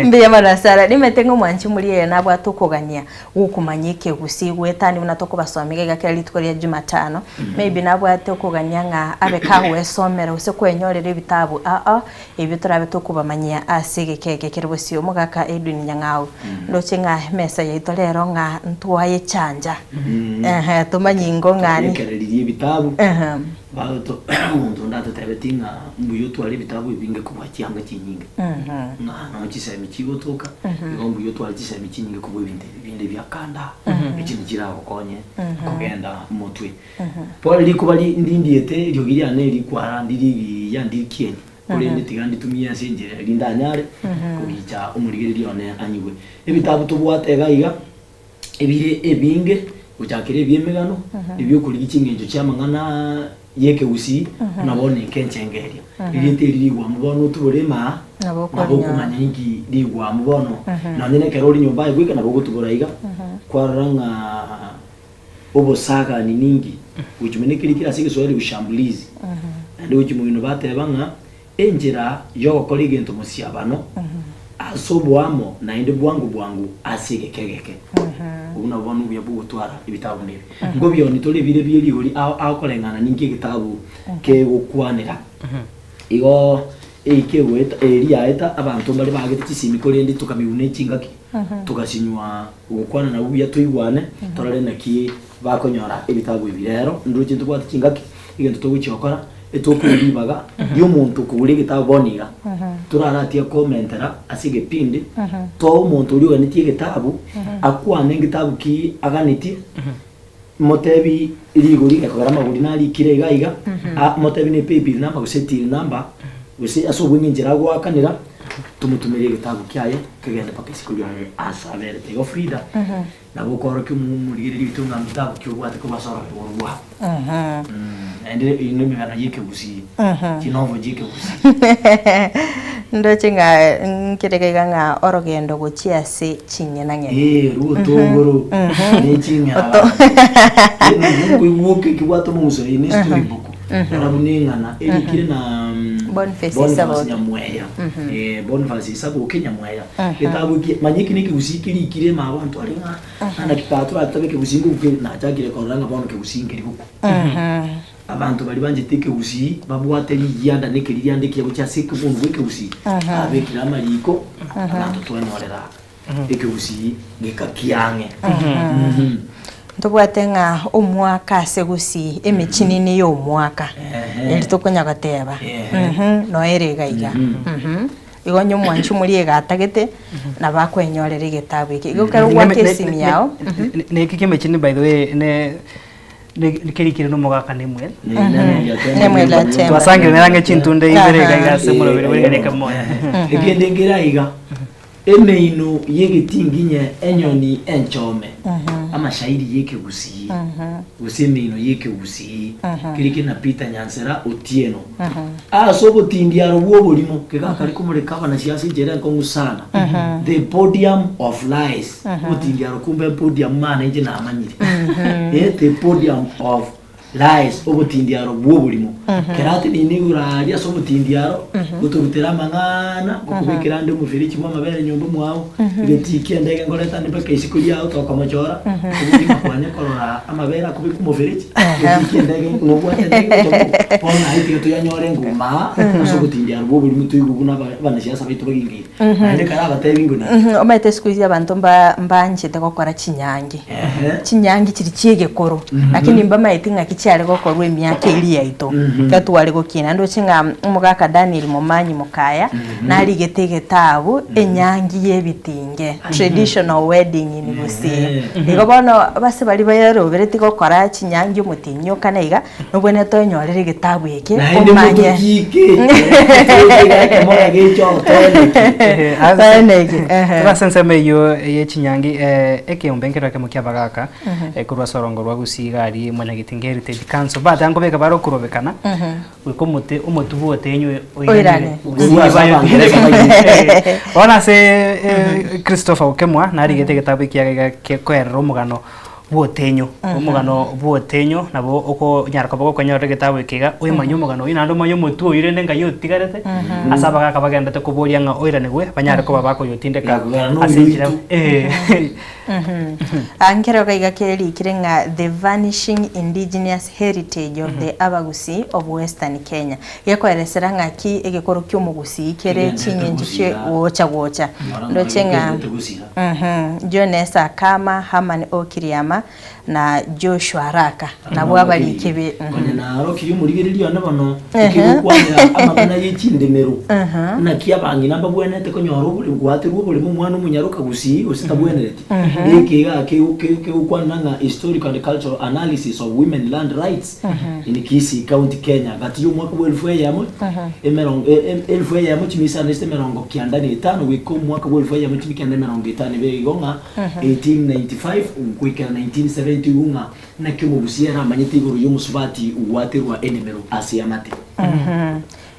S2: mbiye marasara nimetengo mwanchi muliye nabwa tukogania ukumanyike gusigwetani unatoko basomige gakira litkoria Jumatano maybe nabwa tukogania nga abekawe esomera use kwenyorera ibitabu ibyo turabe tukubamanyia asige keke kiribosio mugaka Edwin Nyang'au ndocenga mesa yaito rero nga ntwaye chanja tumanyingo ngani
S27: kereririe ibitabu bato muntu ndato tabetinga mbuyo twali bitabu ibinge kubwa cyanga kinyinga no kisemi kigotoka ngombu yo twali kisemi kinyinga kubwa ibinde byakanda ikintu kirabo konye kugenda mutwe poli kubali ndindiete ryo giriane rikwara ndiri yandikieni kuri nditigandi tumia senjere rindanyare kubica umurigeri one anyiwe ibitabu tubwatega iga ebire ebinge ujakire byemegano ibyo kuri gikingenjo cyamangana yeke usi nabone kencengeria irite ririwa mubono tuburema nabo kumanya ingi rigwa mubono nanyene kerori nyumba igwika nabo gutubura kwaranga obosaga ni ningi ujumenekiri kira sike swali ushambulizi andi ujumino batebanga enjera yo koligento musiabano asobwamo na inde bwangu asige kegeke una bonu bya bugutwara ibitabu nibi ngo byoni tole bire byeli aho kolengana ningi gitabu ke gukwanira igo weta area eta abantu bari bagete kisimi kolendi tukabibune kingaki tukasinywa gukwana na uya tuyigwane torare naki bakonyora ibitabu ibirero nduki tubwata kingaki igento tugucyokora etokubibaga yo muntu kubure gitabu boniga turaratia commentera asige pindi to umuntu uri wanitie gitabu akwane gitabu ki aganiti motebi iriguri kakora maguri nali kirega iga motebi ne paper namba gusetira namba gusi asobwe ngira gwakanira tumutumire gitabu kyaye kagenda pakisikulya asabere tego frida nabo koro kumurigire bitunga gitabu kyo gwate ko basara borwa ende ino migana yike gusi kinovo jike gusi
S2: ndocenga nkirega nga orogendo guchiase chinyenanye
S27: rutongoro ne chinya kuibuke kiwato muso ini story book arabunengana elikire na Boniface Nyamweya Boniface sabo Kenyamweya kitabu ki manyiki niki usikiri ikire ma abantu aringa ana kipatu atabeke usingu na cyagire koranga bono ke usingiri buko abantu bari banje teke usi babwateri yanda nekiri yandike bucyasike umuntu weke usi abekira amariko abantu twenyorera eke usi ngekakiyange
S2: tubwatenga omwaka segusi emichinini yo omwaka elitokonya gateba no erega iga igonyo mwanchu muri egatagete na bakwenyorera gitabu iki igokero gwake simi yao
S1: ne kikimechini by the way ne nikirikire no mugaka nemwe
S2: nemwe la temba
S1: twasangire nange chintunde iberega igase mulo berega moya
S27: egende ngira iga emeino yegetinginye enyoni enchome amashairi yeke gusi usemeino yeke gusi kirike na Peter Nyansera Otieno sobo tindia robo bolimo kekakari kumureka bana siasi jera kongusana the podium of lies otindia rokumbe podium mana nje na amanyire the podium of lies obutindiaro bwobulimo kerati nini uraria so butindiaro guturutira mangana gukubikira ndi mufiri kimwe amabere nyombo mwawo ibetiki ndege ngoreta ndi peke isikulia auto akamachora kubutima kwanya korora amabere akubika umufiri ibetiki ndege ngobwa ndege pona hiti to yanyore nguma so butindiaro bwobulimo tuyuguna banashasa bitu bagingi ande karaga tebinguna
S2: omete squeeze abantu mbanje gukora kinyange kinyange kiri kiegekoro lakini mbama itinga kicyari gokorwa emyaka iri yaito gatwari gukina ndo kinga umugaka Daniel Momanyi mukaya nari getegetabu enyangi yebitinge traditional wedding in Busia nigo bono base bari bayarobereti gukora kinyange umutinyo kanaiga nobone tonyorere getabu eke omanye
S1: tubasenseme yo yekinyangi ekeombengero kemukia bagaka kurwa sorongo rwa gusigari mwana gitingeri te kanso bata ngo beka baro kurobekana wikomote umutubu otenywe oirane ona se Christopher Okemwa nari gete getabu kiaga kekwera omugano bwotenyo omugano bwotenyo nabo uko nyarako bako konyore getabu ikiga oimanyo omugano inando manyo mutu oirende nga yotigarete asaba kabagenda te kuboria nga oirane gwe banyare ko babako yotindeka asinjira
S2: ankero kaiga keri kirenga the vanishing indigenous heritage of the Abagusi of Western Kenya yakweresera ngaki egekoro ky'omugusi kere kinyenji cye wocha ndo chenga Jonesa kama Haman Okiriama na Joshua Raka nabo abali kebe
S27: na rokiri muri geriri yana bano kibukwanya amagana y'ikindemero na kiyabangi namba bwenete ko nyoro buli gwatirwo buli mu mwana umunyaruka gusi usitabwenereti ekiga ke ukwana nga historical and cultural analysis of women land rights in Kisii County Kenya gati yo mwaka wa 1000 chimisa neste merongo kiandani 5 wiko mwaka wa 1000 chimikanda merongo 5 begonga 1895 kwika 1970 unga na kimo Busia na manyete iguru y'umusubati uwaterwa enemero asiyamate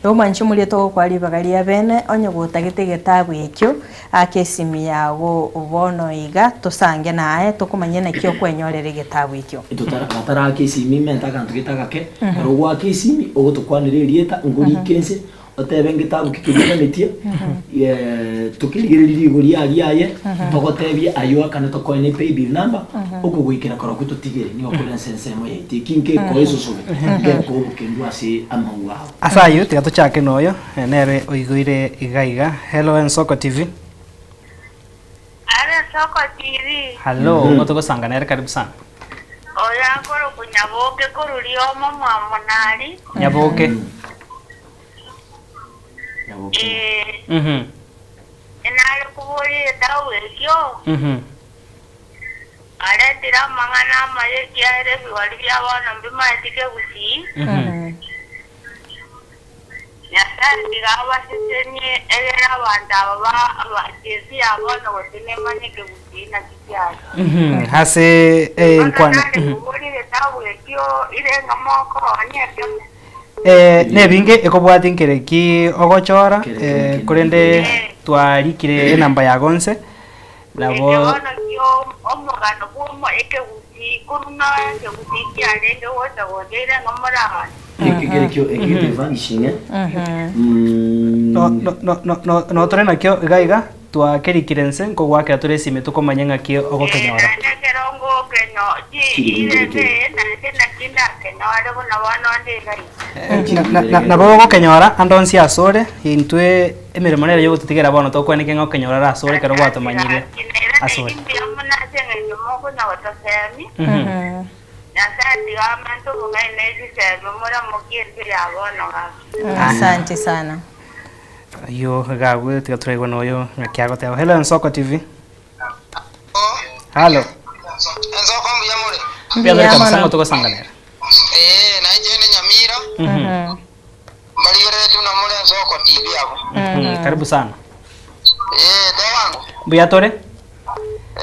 S2: yo manchi muri to kwali bagalia bene onye gutagete getabu ekyo akesimi yago ubono iga tusange nae tukumanye na kyo kwenyorere getabu ekyo
S27: tutara akesimi mentaka ntugitaga ke rogwa akesimi ogutukwanire rieta nguri kense otebe ngitabu kikigenetie tukirigiriri iguri yaye togotebye ayo kana tokoine pay bill number okugwikira kora kututigere ni okora sensemo yete kinke ko eso sobe ko kendwa se amangwa
S1: asayo tigato chake noyo nere oiguire igaiga hello Ensoko TV
S6: Ara Soko TV
S1: hello ngoto gusanga nere karibu sana
S6: oya koro kunyaboke koruri omo mwamonari
S1: nyaboke
S6: enale kubori dawe kyo ara tira mangana maye kiare biwali byabana mbima etike gusi yasari digaba sesenye era banda baba abakezi abana wotene manike gusi na kityara
S1: hase nkwana
S6: kubori dawe kyo ile ngamoko anyeke
S1: nebinge ekobwati nkereki ogochora kurende twarikire enamba ya gonse nabo
S6: omugano bwomo ekegusi kuruna ekegusi kyalende wota wodere ngomora
S27: ekegerekyo vanishing
S1: no tore nakyo gaiga twakerikirense nkogwakira turesime tukomanya ngaki ogokenyora
S6: nekerongo kenyo irebe na kinda kenyo arebo na wana ndega
S1: nabo ogokenyora andonsi asore intwe emirimo nere yo gutigera bono tokwanike ngokenyora ra asore kero gwatomanyire asore
S2: asante sana
S1: yo gawe tigaturego noyo nyakiago teo hello Ensoko TV hello
S7: Ensoko mbiyamore
S1: mbiyamore kamusango toko sanganera
S7: naijene Nyamira baliyere tuna mole Ensoko TV hapo
S1: karibu sana
S7: dewangu
S1: mbiyatore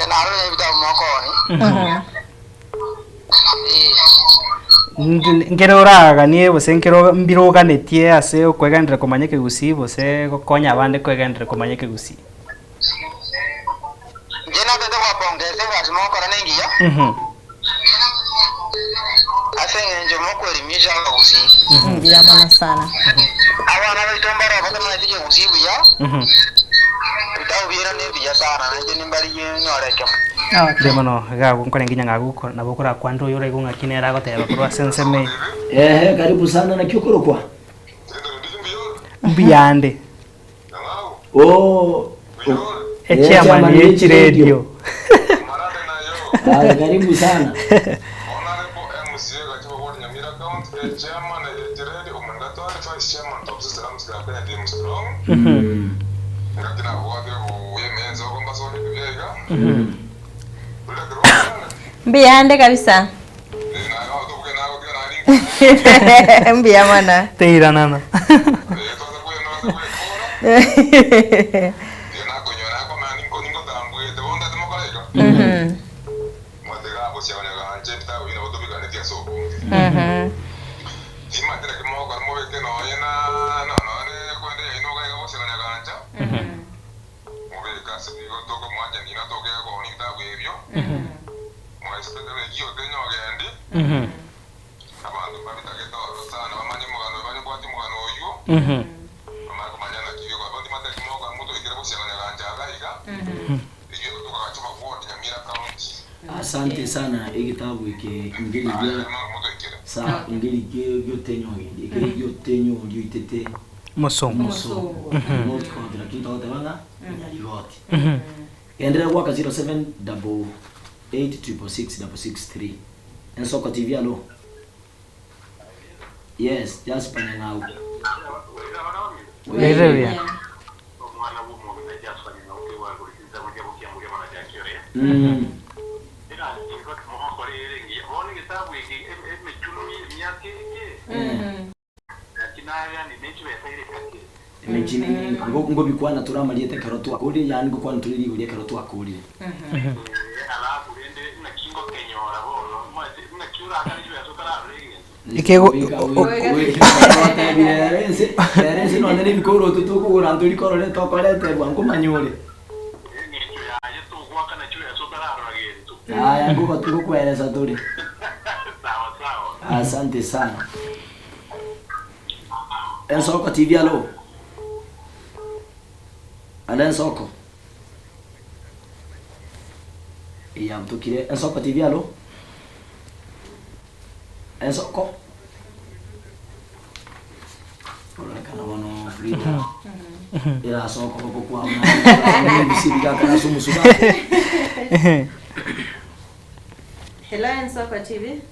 S7: naro ebida mokoni
S1: ngero raga nie bose ngero mbiroganetie ase okweganira komanyeke gusi bose gokonya abande kweganira komanyeke gusi
S7: jena tete kwa pongeze kwa simoko ranengia Asenge nje moko elimisha kusi.
S2: Mbia mana sana.
S7: Awana witombara bata manje kusi buya. Utau bira ne biya sana nje nimbali nyoreke.
S1: De mono ga kunkore nginya ngaguko na bukura kwandu yore gunga kinera goteba kurwa senseme.
S27: Karibu sana na kyokoro kwa.
S1: Mbiyande.
S27: Oh.
S1: Chairman yechi radio.
S27: Karibu sana.
S2: Mbiyande kabisa. Mbia mana.
S1: Teira nana.
S27: Asante sana igitabu iki ngeli bya sa ngeli gyo tenyo ngeli gyo tenyo lyo itete
S1: Mosomo.
S27: Not kontra kinto tabanga nyali hoti. Endera kwa 0788666663. Ensoko TV alo. Yes, just pana now.
S1: Wewe.
S27: Ngo bikwana turamaliye karotu akuri yani ngo kwana turiri uri karotu akuri.
S1: Ikego
S27: Yarense no ndene bikoro tutuko uranduri korore tokorete bwangu manyore. Aya ngo batuko kueleza turi. Asante sana. Ensoko TV alo. Ensoko. Iya mtukire Ensoko TV alo. Ensoko. Ora kana wono Frida. Ira soko ko kwa una. Bisibika kana sumusuba.
S2: Hello Ensoko TV.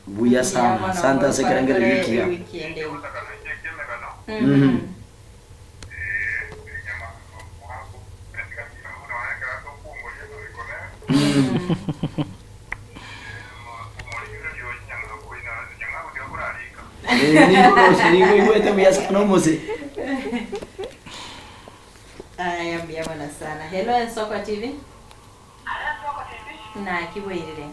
S27: Buya sana, Santa sekarangere wiki ya.
S2: Aya mbia bwana sana. Hello Ensoko TV. Na kibwirire.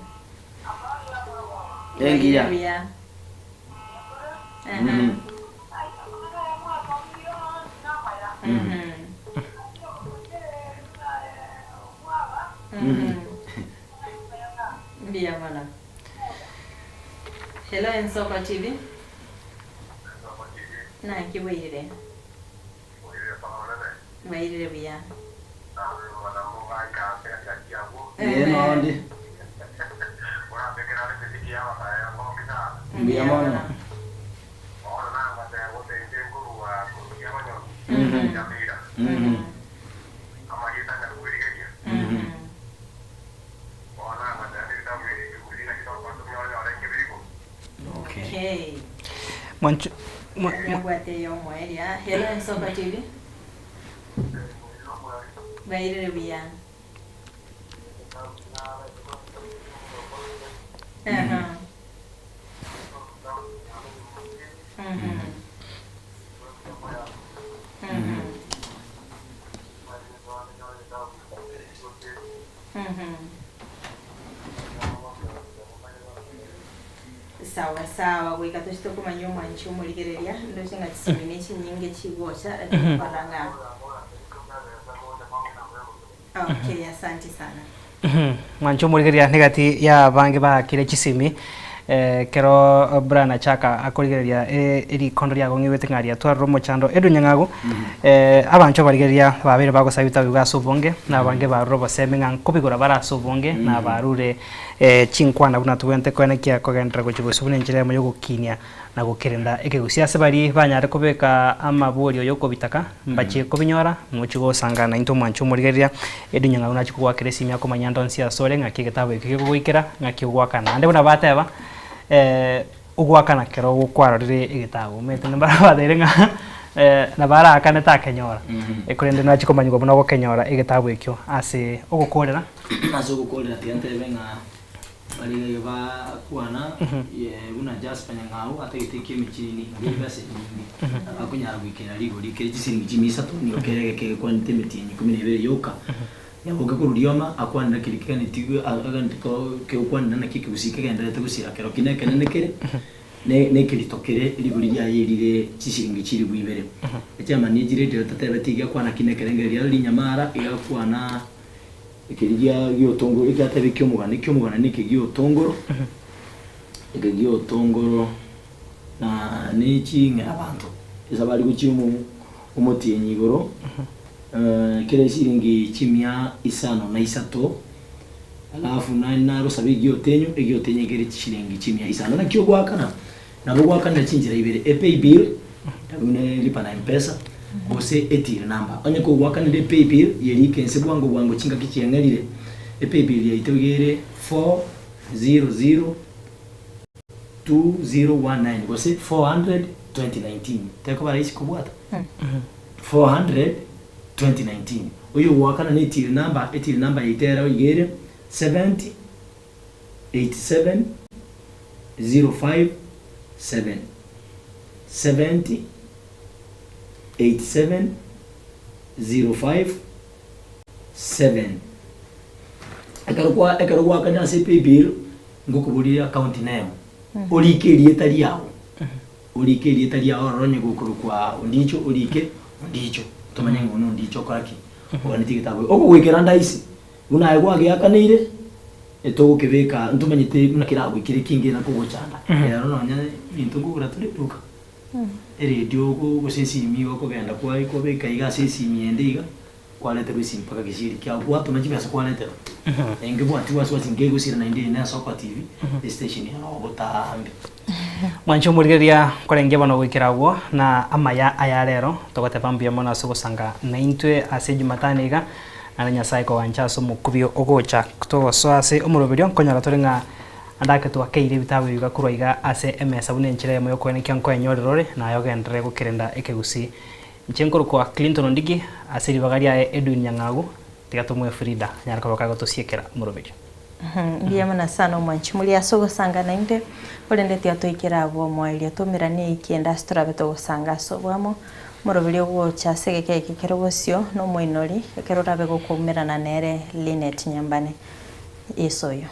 S27: Engia.
S2: Mbia bwana. Hello Ensoko TV. Na kibwirire. Wairire bia.
S27: Nonde. Mbia mwana.
S2: Okay.
S1: Mwanchu
S2: Mwagwate yo mweria. Hello Ensoko TV. Wairire bia. sawa sawa gwika tushite kumanya mwanchi umurigereria ndo chinga tisiminichi nyinge chigocha paranga. Okay, asante sana.
S1: Mwanchi umurigereria negati ya bange ba kire chisimi kero brana chaka akorigereria eri kondo lya gongi wetingaria twaro mochando edu nyangago abancho barigereria babere bagosabita biga subonge na bange ba robo semenga kopigora bara subonge na barure chinkwana buna tuwente kwene kya kogendra gochibusubune njire mo yogukinya na gukerenda ekegusia sebari banyare kobeka amaburi yoko bitaka mbachi kobinyora muchigo sangana into mwancho murigereria edu nyangago na chikwa kiresi myako manyando nsia sore ngaki getabo ikigwikira ngaki gwakana ande buna bateba ugwakana kero gukwarorire igitago mete nambara baderenga na bara akane ta kenyora ekurende na chikomanyigo buna gokenyora igitago ikyo ase ugukorera
S27: nazo gukorera tiante benga bali ba kwana ye una just panyangao ategitike michini ngibase nyingi akunyara gwikera ligo likere chisini jimisa to ni okerege ke kwante mitinyi 12 yoka yaboga kururioma akwanda kirikane tigwe agandiko ke ukwanda na kiki usike genda tegusira kero kineke nenekere ne kiritokere liburi ya yirire chishiringi chiri bwibere echama ni jire de tatebe tiga kwana kinekere ngeri ali nyamara igakwana ikirija giyo tongoro igatebe kyomugana niki giyo tongoro giyo tongoro na neki ngabantu izabali guchimu umutinyi goro kile shiringi chimia isano na isato alafu na rosabi giyotenyo egiyotenye gere shiringi chimia isano na kyo gwakana na gwakana chinjira ibere pay bill tabune lipa na mpesa bose etire number onye ko gwakana de pay bill yeri kense bwango chinga kichiyangalire pay bill yaitegere 4002019 bose 400 2019 teko baraishi kubwata 400 2019 uyu wakana ni etire number itera igere 70 87 057 70 87 057 akarwa kana CP bill ngokubulira account name ulikeri etali yawo ronye gukuru kwa ndicho tumanye ngono ndicho kwaki waniti kitabo oko gwikira ndaisi unaye gwage akanire eto kibeka ntumanyite nakirago ikire kingira kugochanda rero nonya bintu kugura tulipuka radio go sesimi go kugenda kwa iko beka iga sesimi endiga kwalete bisi mpaka kishiri kya watu majibasa kwalete engebo atiwa swati ngego sira na ndine na Soko TV station ya ogotambi mwancho murigeria korenge bano gwikiragwo na amaya aya rero togote pambia mona sugusanga na intwe ase Jumataniga na Nyasaye ko wanchaso mukubio ogocha to soase omuroberio konyara torenga andake to akeire bitabu biga kuroiga ase MS abune nchire mo yoko ne kyanko enyorerore na yogendere gukirenda ekegusi nchenkoro kwa Clinton Ondigi ase libagaria Edwin Nyangagu tigatumwe Frida nyaraka bakago tosiekera omuroberio Ndiamana sana mwanchi muri asogosanga nainde olendete atoikera abo moiria tumirani ikienda storabe to gusanga sobwamo murobiri gwo chasege kekero bosio no moinori ekero rabe gukumirana nere Linet Nyambane isoyo